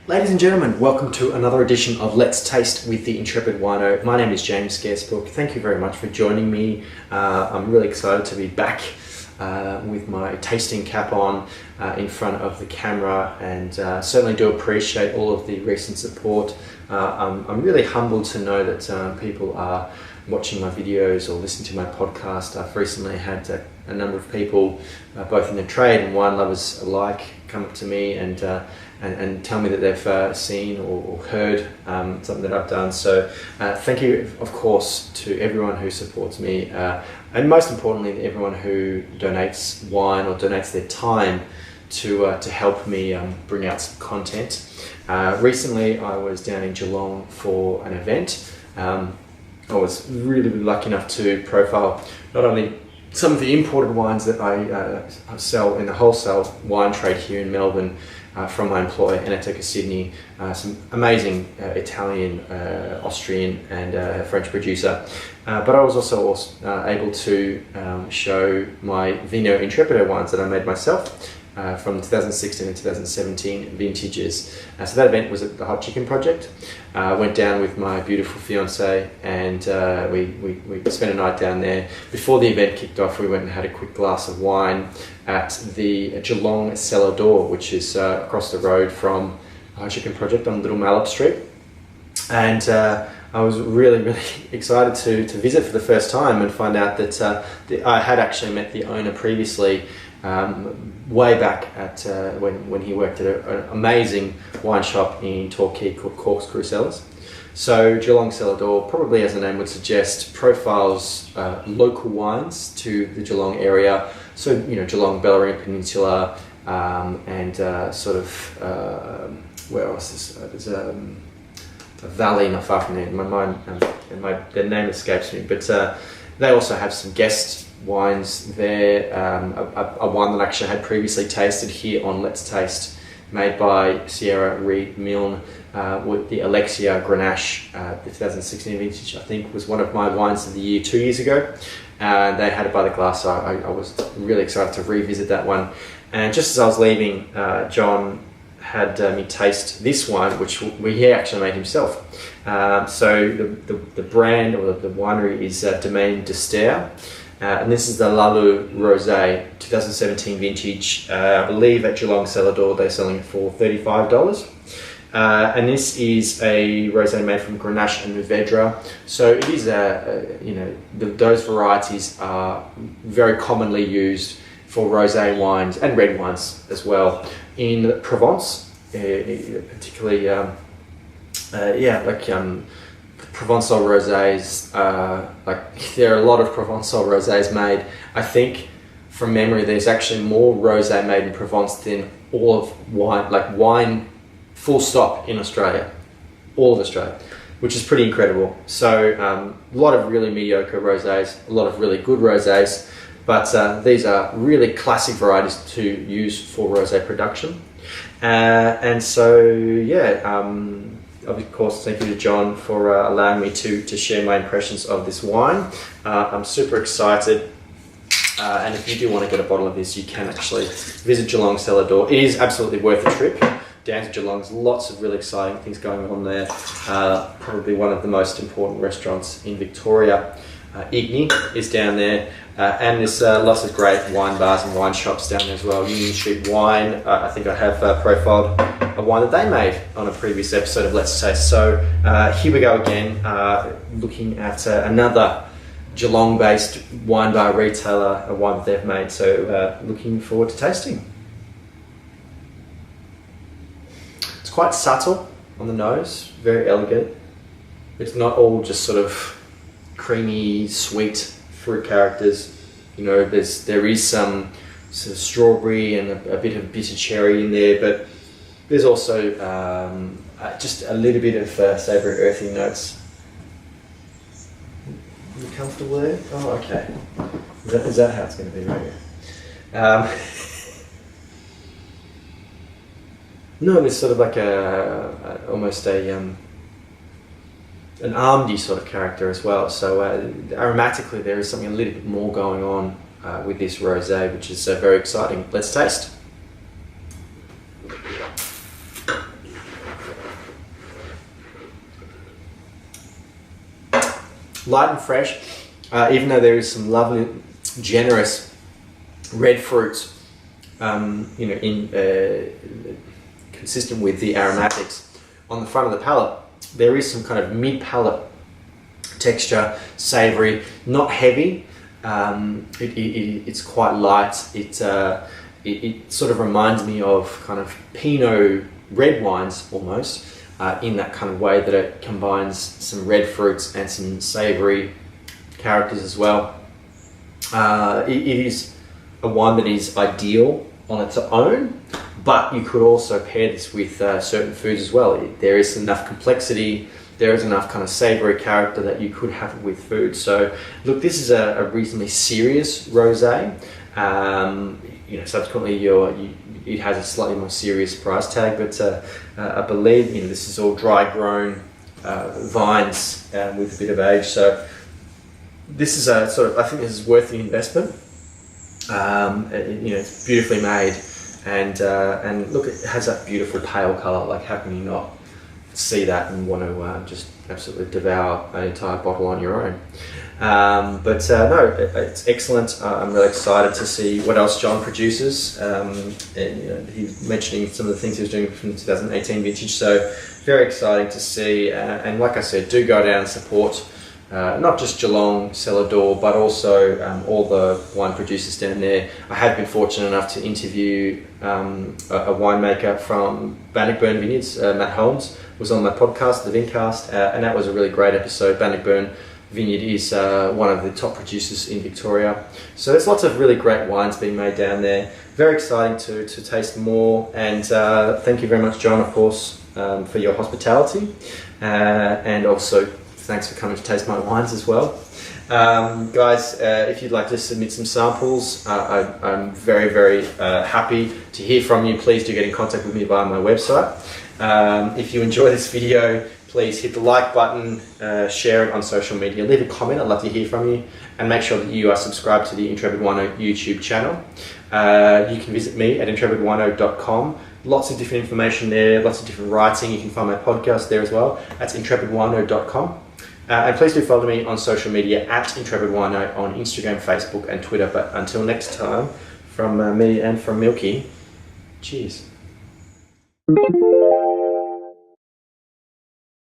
Ladies and gentlemen, welcome to another edition of Let's Taste with the Intrepid Wino. My name is James Scaresbrook. Thank you very much for joining me. I'm really excited to be back with my tasting cap on in front of the camera, and certainly do appreciate all of the recent support. I'm really humbled to know that people are watching my videos or listening to my podcast. I've recently had a number of people, both in the trade and wine lovers alike, come up to me and tell me that they've seen or heard something that I've done. So thank you, of course, to everyone who supports me, and most importantly, everyone who donates wine or donates their time to help me bring out some content. Recently, I was down in Geelong for an event. I was really lucky enough to profile not only some of the imported wines that I sell in the wholesale wine trade here in Melbourne from my employer, Enoteca Sydney, some amazing Italian, Austrian and French producer. But I was also able to show my Vino Intrepido wines that I made myself from 2016 and 2017 vintages. So that event was at the Hot Chicken Project. Went down with my beautiful fiancé, and we spent a night down there. Before the event kicked off, we went and had a quick glass of wine at the Geelong Cellar Door, which is across the road from the Hot Chicken Project on Little Malop Street. And I was really excited to visit for the first time and find out that I had actually met the owner previously, way back at when he worked at an amazing wine shop in Torquay called Corks Crew Cellars. So Geelong Cellar Door, probably as the name would suggest, profiles local wines to the Geelong area. So, you know, Geelong, Bellarine Peninsula, and sort of where else is there's a valley not far from there. My mind, the name escapes me, but they also have some guest wines there. A wine that I actually had previously tasted here on Let's Taste, made by Sierra Reed Milne, with the Alexia Grenache, the 2016 vintage, I think was one of my wines of the year 2 years ago. They had it by the glass, so I was really excited to revisit that one. And just as I was leaving, John had me taste this wine, which he actually made himself. So the brand or the winery is Domaine d'Ester. And this is the Lalou Rosé 2017 vintage. I believe at Geelong Cellar Door they're selling it for $35. And this is a rosé made from Grenache and Mourvedre. So it is those varieties are very commonly used for rosé wines and red wines as well in Provence, particularly Provençal rosés. There are a lot of Provençal rosés made. I think from memory there's actually more rosé made in Provence than all of wine full stop in Australia, all of Australia, which is pretty incredible. So a lot of really mediocre rosés, a lot of really good rosés, but these are really classic varieties to use for rosé production. And so of course, thank you to John for allowing me to share my impressions of this wine. I'm super excited, and if you do want to get a bottle of this, you can actually visit Geelong Cellar Door. It is absolutely worth a trip down to Geelong. There's lots of really exciting things going on there. Probably one of the most important restaurants in Victoria, Igni, is down there. And there's lots of great wine bars and wine shops down there as well. Union Street Wine, I think I have profiled a wine that they made on a previous episode of Let's Taste. So here we go again, looking at another Geelong-based wine bar retailer, a wine that they've made. So looking forward to tasting. It's quite subtle on the nose, very elegant. It's not all just sort of creamy, sweet fruit characters. You know, there is some sort of strawberry and a bit of bitter cherry in there, but there's also just a little bit of savoury earthy notes. Are you comfortable there? Oh, okay. Is that how it's going to be right here? No, there's sort of like almost an almondy sort of character as well. So aromatically there is something a little bit more going on with this rosé, which is very exciting. Let's taste. light and fresh, even though there is some lovely, generous red fruits, consistent with the aromatics on the front of the palate. There is some kind of mid-palate texture, savoury, not heavy. It's quite light. It sort of reminds me of kind of Pinot red wines almost, in that kind of way that it combines some red fruits and some savoury characters as well. It is a wine that is ideal on its own, but you could also pair this with certain foods as well. There is enough complexity, there is enough kind of savoury character that you could have it with food. So look, this is a reasonably serious rosé. Subsequently it has a slightly more serious price tag, but I believe this is all dry grown vines with a bit of age. So this is I think this is worth the investment. It's beautifully made, and look, it has that beautiful pale colour. Like, how can you not see that and want to just absolutely devour an entire bottle on your own? It's excellent. I'm really excited to see what else John produces. He's mentioning some of the things he was doing from the 2018 vintage, so very exciting to see. And like I said, do go down and support not just Geelong Cellar Door, but also all the wine producers down there. I have been fortunate enough to interview a winemaker from Bannockburn Vineyards, Matt Holmes, was on my podcast, the Vincast, and that was a really great episode. Bannockburn Vineyard is one of the top producers in Victoria. So there's lots of really great wines being made down there. Very exciting to taste more, and thank you very much, John, of course, for your hospitality, and also thanks for coming to taste my wines as well. Guys, if you'd like to submit some samples, I'm very, very happy to hear from you. Please do get in contact with me via my website. If you enjoy this video, please hit the like button, share it on social media, leave a comment. I'd love to hear from you, and make sure that you are subscribed to the Intrepid Wino YouTube channel. You can visit me at intrepidwino.com. Lots of different information there, lots of different writing. You can find my podcast there as well. That's intrepidwino.com. And please do follow me on social media at Intrepid Wino on Instagram, Facebook and Twitter. But until next time, from me and from Milky, cheers.